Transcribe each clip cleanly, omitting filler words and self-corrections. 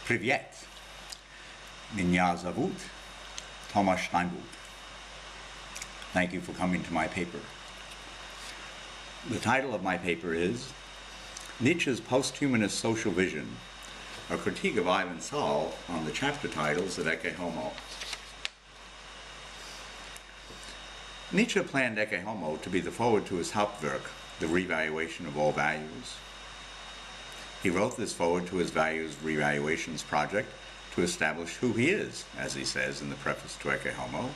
Privyet. Меня зовут Thomas Steinbuch. Thank you for coming to my paper. The title of my paper is Nietzsche's Posthumanist Social Vision, a critique of Ivan Soll on the chapter titles of Ecce Homo. Nietzsche planned Ecce Homo to be the foreword to his Hauptwerk, the revaluation of all values. He wrote this foreword to his values revaluations project to establish who he is, as he says in the preface to Ecce Homo,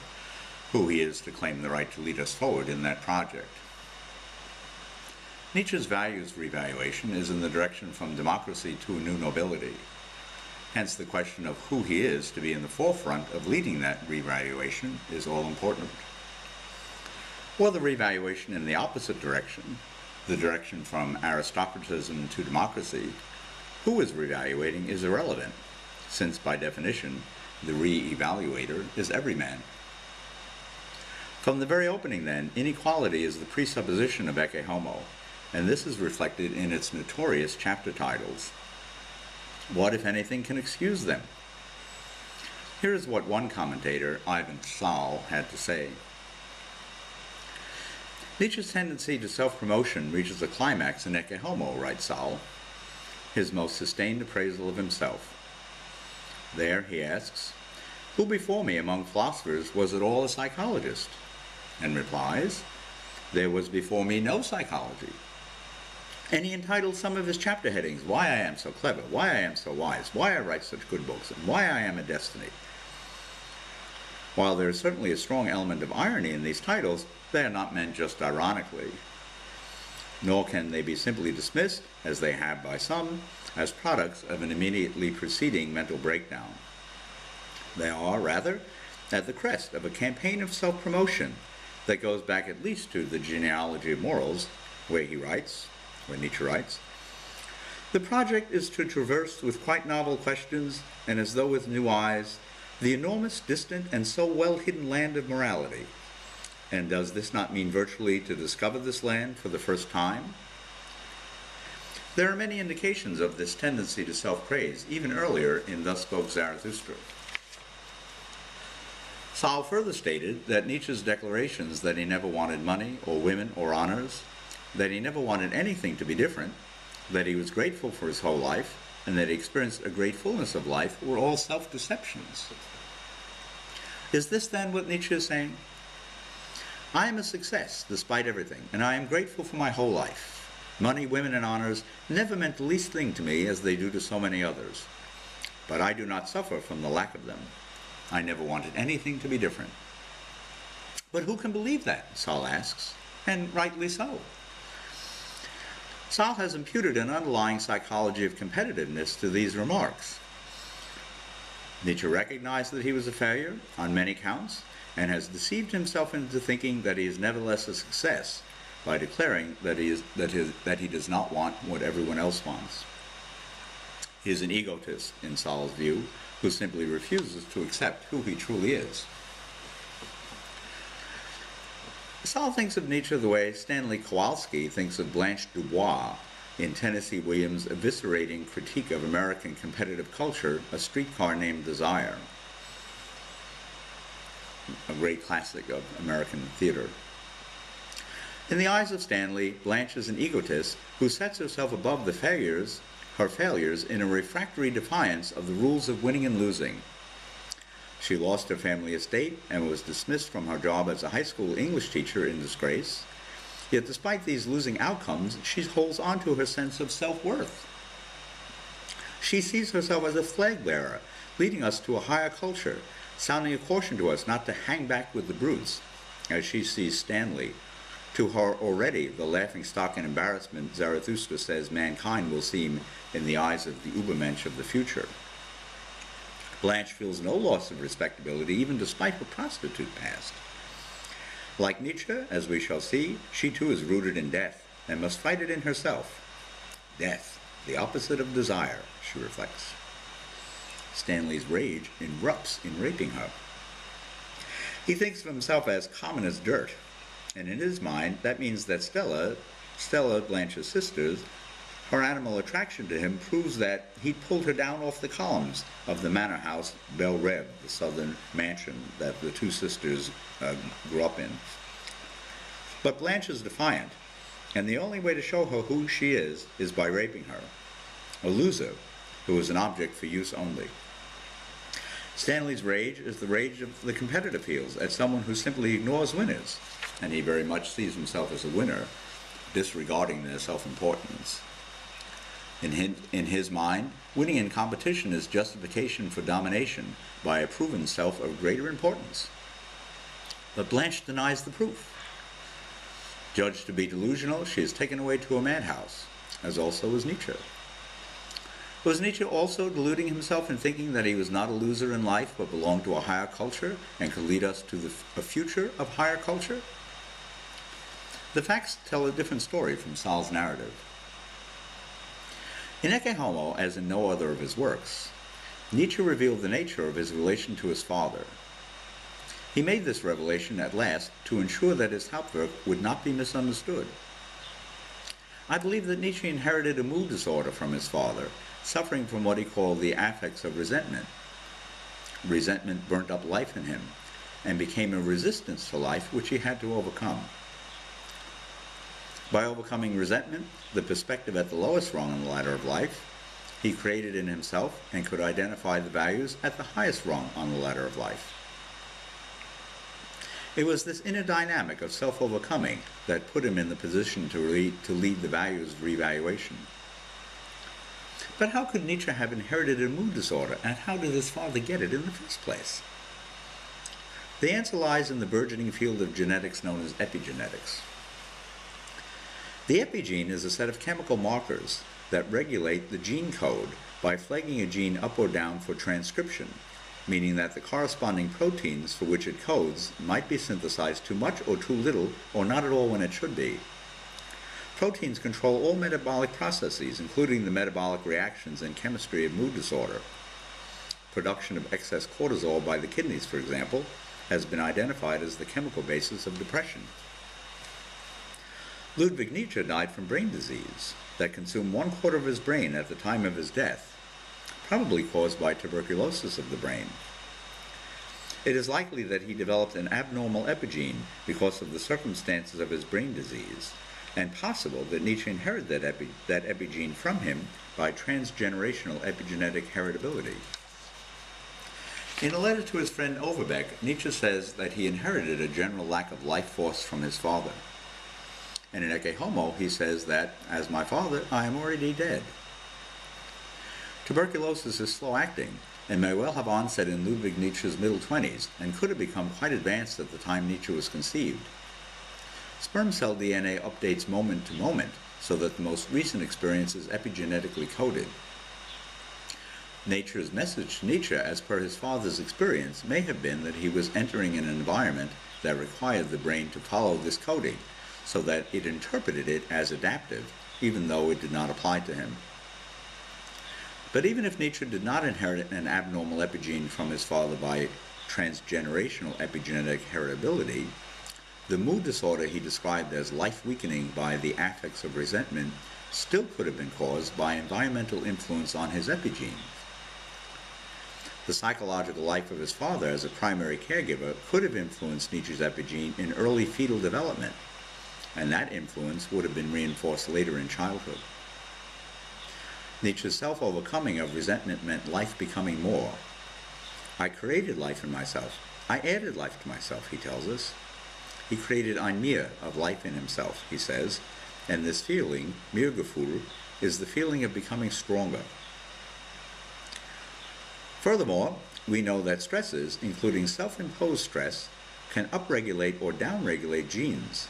who he is to claim the right to lead us forward in that project. Nietzsche's values revaluation is in the direction from democracy to a new nobility. Hence the question of who he is to be in the forefront of leading that revaluation is all important. Or the revaluation in the opposite direction, the direction from aristocratism to democracy, who is revaluating is irrelevant, since by definition, the re-evaluator is every man. From the very opening then, inequality is the presupposition of Ecce Homo, and this is reflected in its notorious chapter titles. What, if anything, can excuse them? Here is what one commentator, Ivan Soll, had to say. Nietzsche's tendency to self-promotion reaches a climax in Ecce Homo, writes Soll, his most sustained appraisal of himself. There, he asks, who before me among philosophers was at all a psychologist? And replies, there was before me no psychology. And he entitles some of his chapter headings, Why I Am So Clever, Why I Am So Wise, Why I Write Such Good Books, and Why I Am a Destiny. While there is certainly a strong element of irony in these titles, they are not meant just ironically. Nor can they be simply dismissed, as they have by some, as products of an immediately preceding mental breakdown. They are, rather, at the crest of a campaign of self-promotion that goes back at least to the genealogy of morals, where Nietzsche writes, the project is to traverse with quite novel questions, and as though with new eyes, the enormous, distant, and so well-hidden land of morality. And does this not mean virtually to discover this land for the first time? There are many indications of this tendency to self-praise, even earlier in Thus Spoke Zarathustra. Soll further stated that Nietzsche's declarations that he never wanted money or women or honors, that he never wanted anything to be different, that he was grateful for his whole life, and that he experienced a great fullness of life were all self-deceptions. Is this then what Nietzsche is saying? I am a success despite everything, and I am grateful for my whole life. Money, women, and honors never meant the least thing to me as they do to so many others. But I do not suffer from the lack of them. I never wanted anything to be different. But who can believe that, Soll asks, and rightly so. Soll has imputed an underlying psychology of competitiveness to these remarks. Nietzsche recognized that he was a failure on many counts and has deceived himself into thinking that he is nevertheless a success by declaring that he does not want what everyone else wants. He is an egotist, in Soll's view, who simply refuses to accept who he truly is. Soll thinks of Nietzsche the way Stanley Kowalski thinks of Blanche Dubois in Tennessee Williams' eviscerating critique of American competitive culture, A Streetcar Named Desire, a great classic of American theater. In the eyes of Stanley, Blanche is an egotist who sets herself above her failures in a refractory defiance of the rules of winning and losing. She lost her family estate and was dismissed from her job as a high school English teacher in disgrace. Yet despite these losing outcomes, she holds on to her sense of self-worth. She sees herself as a flag bearer, leading us to a higher culture, sounding a caution to us not to hang back with the brutes, as she sees Stanley. To her already, the laughingstock and embarrassment Zarathustra says mankind will seem in the eyes of the Übermensch of the future. Blanche feels no loss of respectability even despite her prostitute past. Like Nietzsche, as we shall see, she too is rooted in death and must fight it in herself. Death, the opposite of desire, she reflects. Stanley's rage erupts in raping her. He thinks of himself as common as dirt, and in his mind that means that Stella, Blanche's sister, Her animal attraction to him proves that he'd pulled her down off the columns of the manor house Belle Reve, the southern mansion that the two sisters grew up in. But Blanche is defiant, and the only way to show her who she is by raping her, a loser who is an object for use only. Stanley's rage is the rage of the competitive heels at someone who simply ignores winners, and he very much sees himself as a winner, disregarding their self-importance. In his mind, winning in competition is justification for domination by a proven self of greater importance. But Blanche denies the proof. Judged to be delusional, she is taken away to a madhouse, as also was Nietzsche. Was Nietzsche also deluding himself in thinking that he was not a loser in life but belonged to a higher culture and could lead us to a future of higher culture? The facts tell a different story from Soll's narrative. In Ecce Homo, as in no other of his works, Nietzsche revealed the nature of his relation to his father. He made this revelation at last to ensure that his Hauptwerk would not be misunderstood. I believe that Nietzsche inherited a mood disorder from his father, suffering from what he called the affects of resentment. Resentment burnt up life in him and became a resistance to life which he had to overcome. By overcoming resentment, the perspective at the lowest rung on the ladder of life, he created in himself and could identify the values at the highest rung on the ladder of life. It was this inner dynamic of self-overcoming that put him in the position to lead the values revaluation. But how could Nietzsche have inherited a mood disorder, and how did his father get it in the first place? The answer lies in the burgeoning field of genetics known as epigenetics. The epigene is a set of chemical markers that regulate the gene code by flagging a gene up or down for transcription, meaning that the corresponding proteins for which it codes might be synthesized too much or too little, or not at all when it should be. Proteins control all metabolic processes, including the metabolic reactions and chemistry of mood disorder. Production of excess cortisol by the kidneys, for example, has been identified as the chemical basis of depression. Ludwig Nietzsche died from brain disease that consumed 1/4 of his brain at the time of his death, probably caused by tuberculosis of the brain. It is likely that he developed an abnormal epigene because of the circumstances of his brain disease, and possible that Nietzsche inherited that epigene from him by transgenerational epigenetic heritability. In a letter to his friend Overbeck, Nietzsche says that he inherited a general lack of life force from his father. And in Ecce Homo, he says that, as my father, I am already dead. Tuberculosis is slow-acting and may well have onset in Ludwig Nietzsche's middle 20s and could have become quite advanced at the time Nietzsche was conceived. Sperm cell DNA updates moment to moment so that the most recent experience is epigenetically coded. Nature's message to Nietzsche, as per his father's experience, may have been that he was entering an environment that required the brain to follow this coding, so that it interpreted it as adaptive, even though it did not apply to him. But even if Nietzsche did not inherit an abnormal epigene from his father by transgenerational epigenetic heritability, the mood disorder he described as life-weakening by the affects of resentment still could have been caused by environmental influence on his epigene. The psychological life of his father as a primary caregiver could have influenced Nietzsche's epigene in early fetal development, and that influence would have been reinforced later in childhood. Nietzsche's self-overcoming of resentment meant life becoming more. I created life in myself. I added life to myself, he tells us. He created ein Mir of life in himself, he says, and this feeling, Mirgefühl, is the feeling of becoming stronger. Furthermore, we know that stresses, including self-imposed stress, can upregulate or downregulate genes,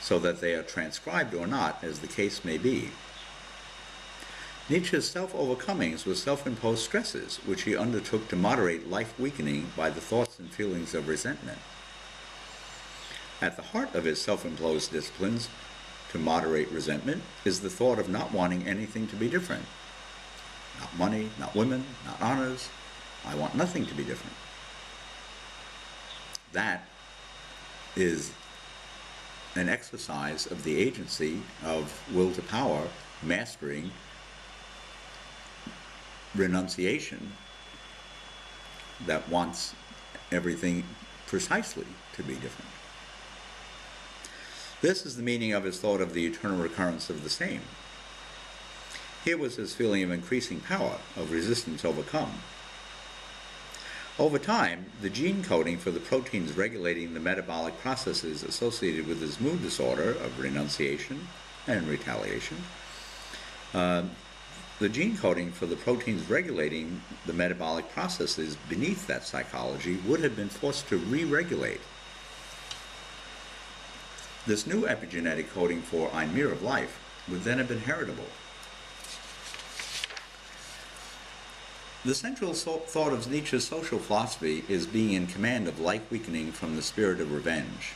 so that they are transcribed or not, as the case may be. Nietzsche's self-overcomings were self-imposed stresses, which he undertook to moderate life-weakening by the thoughts and feelings of resentment. At the heart of his self-imposed disciplines to moderate resentment is the thought of not wanting anything to be different. Not money, not women, not honors. I want nothing to be different. That is an exercise of the agency of will to power mastering renunciation that wants everything precisely to be different. This is the meaning of his thought of the eternal recurrence of the same. Here was his feeling of increasing power, of resistance overcome. Over time, the gene coding for the proteins regulating the metabolic processes associated with his mood disorder of renunciation and retaliation, the gene coding for the proteins regulating the metabolic processes beneath that psychology would have been forced to re-regulate. This new epigenetic coding for ein Mir of life would then have been heritable. The central thought of Nietzsche's social philosophy is being in command of life weakening from the spirit of revenge.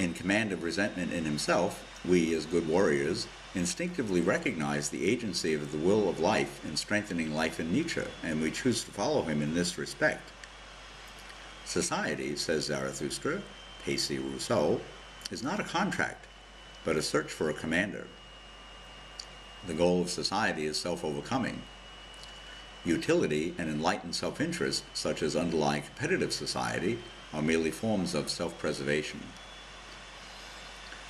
In command of resentment in himself, we, as good warriors, instinctively recognize the agency of the will of life in strengthening life in Nietzsche, and we choose to follow him in this respect. Society, says Zarathustra, Pacy Rousseau, is not a contract, but a search for a commander. The goal of society is self-overcoming. Utility and enlightened self-interest, such as underlying competitive society, are merely forms of self-preservation.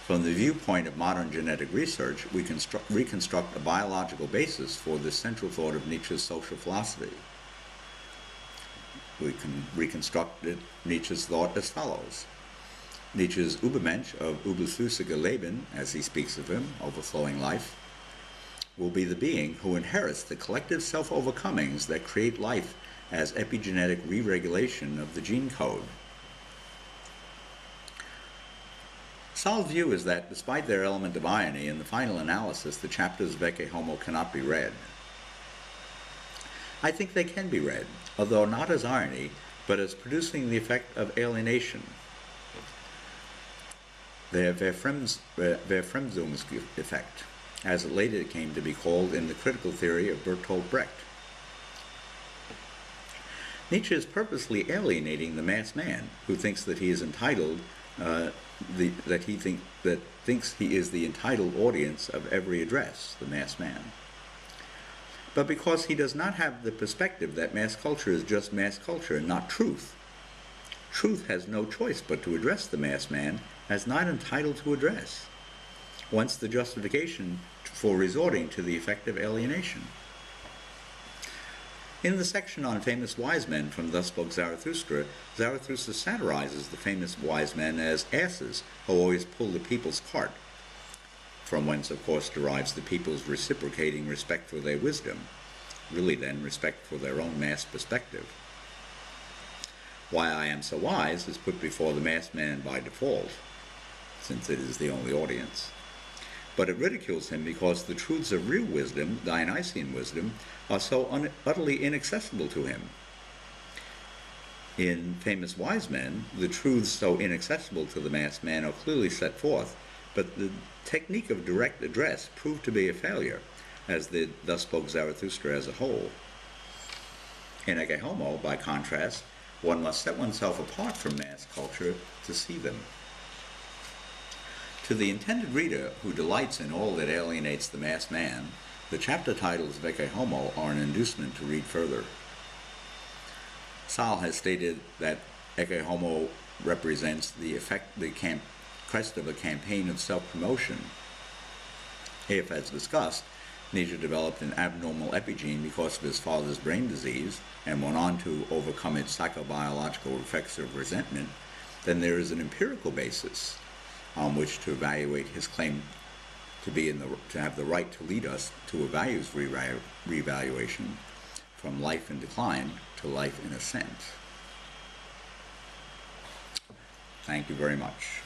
From the viewpoint of modern genetic research, we reconstruct a biological basis for this central thought of Nietzsche's social philosophy. We can reconstruct Nietzsche's thought as follows. Nietzsche's Übermensch of überflüssige Leben, as he speaks of him, overflowing life, will be the being who inherits the collective self-overcomings that create life as epigenetic re-regulation of the gene code. Soll's view is that, despite their element of irony, in the final analysis, the chapters of Ecce Homo cannot be read. I think they can be read, although not as irony, but as producing the effect of alienation. Their Verfremdungseffekt, as it later came to be called in the critical theory of Bertolt Brecht. Nietzsche is purposely alienating the mass man, who thinks that he is entitled, thinks he is the entitled audience of every address, the mass man. But because he does not have the perspective that mass culture is just mass culture and not truth, truth has no choice but to address the mass man as not entitled to address, once the justification for resorting to the effect of alienation. In the section on famous wise men from Thus Spoke Zarathustra, Zarathustra satirizes the famous wise men as asses who always pull the people's cart, from whence of course derives the people's reciprocating respect for their wisdom, really then respect for their own mass perspective. Why I am so wise is put before the mass man by default, since it is the only audience. But it ridicules him because the truths of real wisdom, Dionysian wisdom, are so utterly inaccessible to him. In Famous Wise Men, the truths so inaccessible to the mass man are clearly set forth, but the technique of direct address proved to be a failure, as did Thus Spoke Zarathustra as a whole. In Ecce Homo, by contrast, one must set oneself apart from mass culture to see them. To the intended reader who delights in all that alienates the mass man, the chapter titles of Ecce Homo are an inducement to read further. Soll has stated that Ecce Homo represents the crest of a campaign of self-promotion. If, as discussed, Nietzsche developed an abnormal epigene because of his father's brain disease and went on to overcome its psychobiological effects of resentment, then there is an empirical basis on which to evaluate his claim to have the right to lead us to a values reevaluation from life in decline to life in ascent. Thank you very much.